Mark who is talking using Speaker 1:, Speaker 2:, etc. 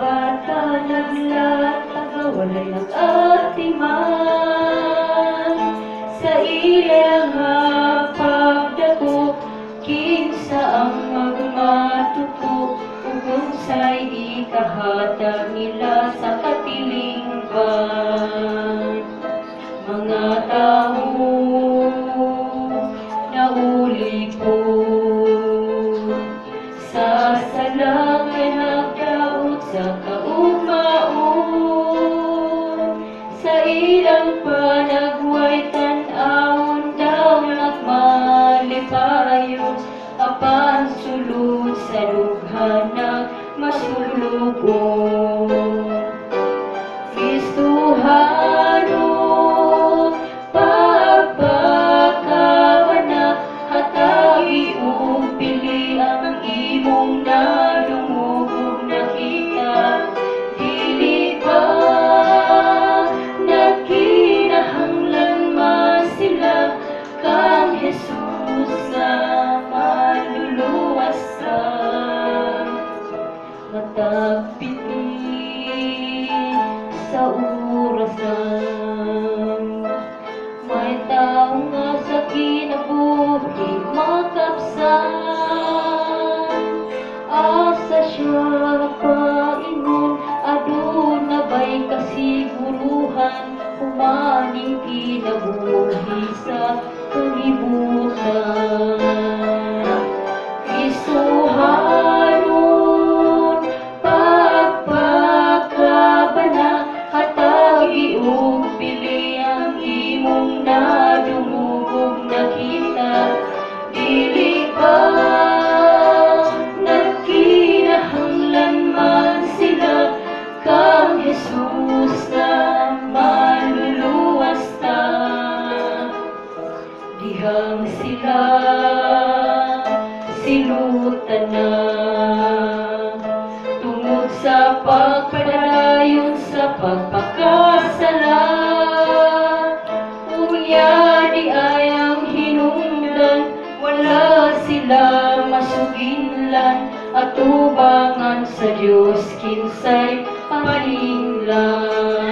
Speaker 1: bata naglatagawalay ng atiman sa ilang pagdako kinsa ang magmatuto ug sa'y ikahatag nila sa katilingban. Mga tao naulipod sa sala kay nagdaot sa kaugmaon, sa ilang panagway tan-awon daw nagmalipayon, apan sulod sa lughan na masulugon. Kristohano pagpakabana hatagi ug pili ang imong nadungog nakita, dili ba nagkinahanglan masila kang Jesus sa maluluwasan, matagpiti sa orasan. May tao nga sa kinabuhi makapsan, asa siya paingon aduna ba'y kasiguruhan humaning kinabuhi sa kalibutan. Kristohanon pagpakabana hatagi ug pili ang imong nadungog nakita, dili ba nagkinahanglan man sila kang Jesus na maluluwasta. Dihang sila silutan na tungod sa pagpadayon sa pagpakasala, unya di ayang hinungdan wala sila masuginlan atubangan sa Dios kinsay paninglan.